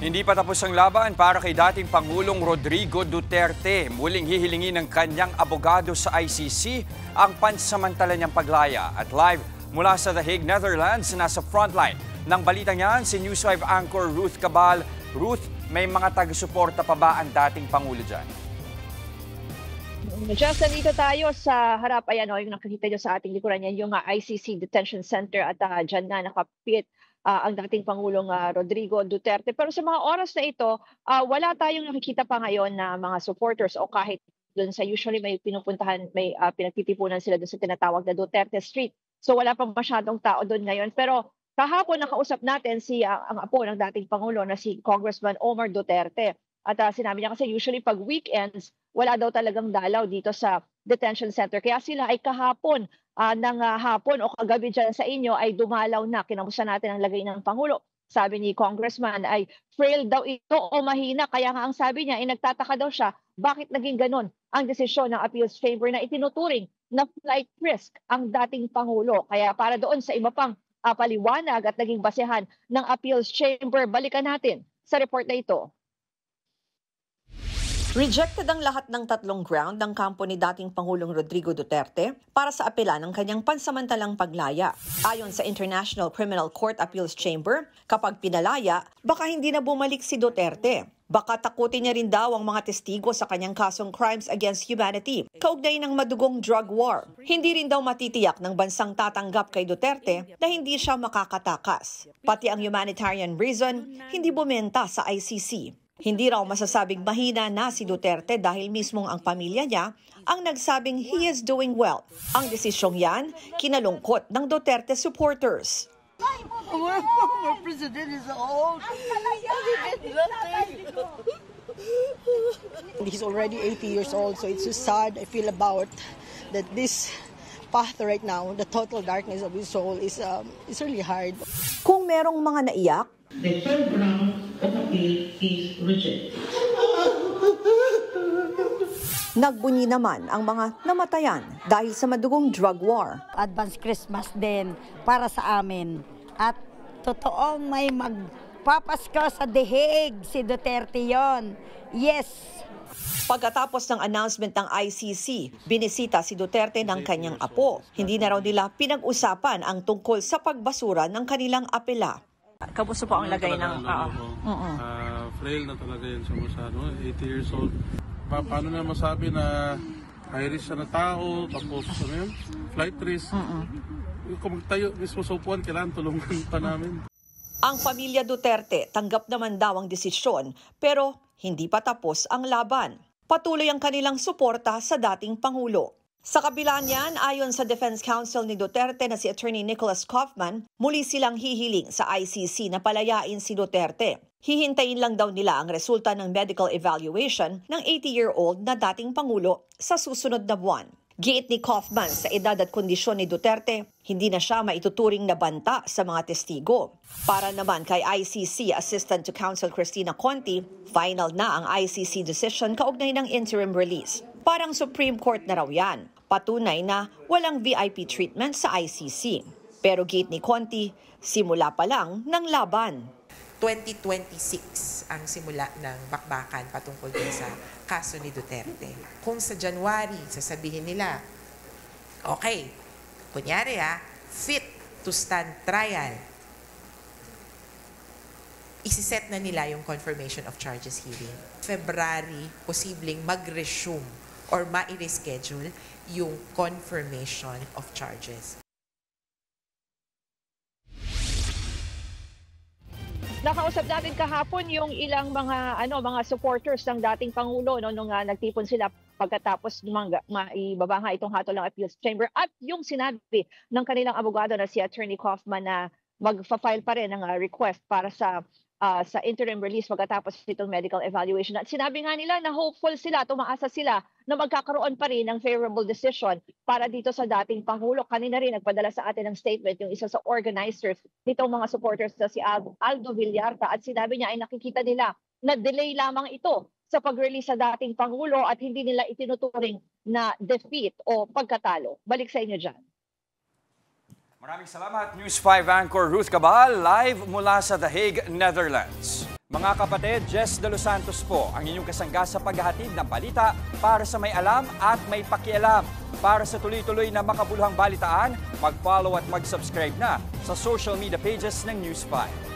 Hindi pa tapos ang laban para kay dating Pangulong Rodrigo Duterte. Muling hihilingin ng kanyang abogado sa ICC ang pansamantala niyang paglaya. At live mula sa The Hague, Netherlands, nasa frontline ng balitang yan si News 5 anchor Ruth Cabal. Ruth, may mga taga-suporta pa ba ang dating Pangulo dyan? Just nandito tayo sa harap, ayan o, yung nakikita nyo sa ating likuran yan, yung ICC Detention Center at dyan nga nakapit ang dating Pangulong Rodrigo Duterte. Pero sa mga oras na ito, wala tayong nakikita pa ngayon na mga supporters o kahit doon sa usually may pinupuntahan, may pinagtitipunan sila doon sa tinatawag na Duterte Street. So wala pang masyadong tao doon ngayon. Pero kahapon nakausap natin ang apo ng dating Pangulo na si Congressman Omar Duterte. At sinabi niya kasi usually pag weekends, wala daw talagang dalaw dito sa detention center. Kaya sila ay kahapon ng hapon o kagabi dyan sa inyo ay dumalaw na. Kinamusta natin ang lagay ng Pangulo. Sabi ni Congressman ay frail daw ito o mahina. Kaya nga ang sabi niya ay nagtataka daw siya bakit naging ganun ang desisyon ng appeals chamber na itinuturing na flight risk ang dating Pangulo. Kaya para doon sa iba pang paliwanag at naging basehan ng appeals chamber, balikan natin sa report na ito. Rejected ang lahat ng tatlong ground ng kampo ni dating Pangulong Rodrigo Duterte para sa apela ng kanyang pansamantalang paglaya. Ayon sa International Criminal Court Appeals Chamber, kapag pinalaya, baka hindi na bumalik si Duterte. Baka takutin niya rin daw ang mga testigo sa kanyang kasong crimes against humanity, kaugnay ng madugong drug war. Hindi rin daw matitiyak ng bansang tatanggap kay Duterte na hindi siya makakatakas. Pati ang humanitarian reason, hindi bumenta sa ICC. Hindi raw masasabing mahina na si Duterte dahil mismong ang pamilya niya ang nagsabing he is doing well. Ang desisyong yan, kinalungkot ng Duterte supporters. Our former president is old. He's already 80 years old, so it's just sad I feel about that this path right now, the total darkness of his soul is really hard. Kung merong mga naiyak, the third round of appeal is rejected. nagbunyi naman ang mga namatayan dahil sa madugong drug war. Advance Christmas din para sa amin. At totoong may magpapasko sa The Hague, si Duterte yon. Yes. Pagkatapos ng announcement ng ICC, binisita si Duterte ng kanyang apo. Hindi na raw nila pinag-usapan ang tungkol sa pagbasura ng kanilang apela. Kamusta po ang lagay ng frail na talaga yan siya, 80 years old. Paano na masabi na high risk siya na tao, tapos flight risk. Kung tayo mismo sa upuan, kailangan tulungan pa namin. Ang pamilya Duterte tanggap naman daw ang desisyon, pero hindi pa tapos ang laban. Patuloy ang kanilang suporta sa dating Pangulo. Sa kabila niyan, ayon sa Defense Counsel ni Duterte na si Attorney Nicholas Kaufman, muli silang hihiling sa ICC na palayain si Duterte. Hihintayin lang daw nila ang resulta ng medical evaluation ng 80-year-old na dating Pangulo sa susunod na buwan. Giit ni Kaufman sa edad at kondisyon ni Duterte, hindi na siya maituturing na banta sa mga testigo. Para naman kay ICC Assistant to Counsel Cristina Conti, final na ang ICC decision kaugnay ng interim release. Parang Supreme Court na raw yan. Patunay na walang VIP treatment sa ICC. Pero giit ni Conti, simula pa lang ng laban. 2026 ang simula ng bakbakan patungkol din sa kaso ni Duterte. Kung sa January, sasabihin nila, okay, kunyari fit to stand trial, isiset na nila yung confirmation of charges hearing. February, posibleng mag-resume or ma-reschedule yung confirmation of charges. Nakausap natin kahapon yung ilang mga supporters ng dating Pangulo nung nagtipon sila pagkatapos maibaba nga itong hatol ng appeals chamber at yung sinabi ng kanilang abogado na si Attorney Kaufman na magfa-file pa rin ng request para sa interim release pagkatapos nitong medical evaluation. At sinabi nga nila na hopeful sila, tumaasa sila na magkakaroon pa rin ng favorable decision para dito sa dating Pangulo. Kanina rin nagpadala sa atin ng statement yung isa sa organizers nitong mga supporters na si Aldo Villarta at sinabi niya ay nakikita nila na delay lamang ito sa pag-release sa dating Pangulo at hindi nila itinuturing na defeat o pagkatalo. Balik sa inyo dyan. Maraming salamat, News 5 anchor Ruth Cabal, live mula sa The Hague, Netherlands. Mga kapatid, Jess De Los Santos po ang inyong kasangga sa paghahatid ng balita para sa may alam at may pakialam. Para sa tuloy-tuloy na makabuluhang balitaan, mag-follow at mag-subscribe na sa social media pages ng News 5.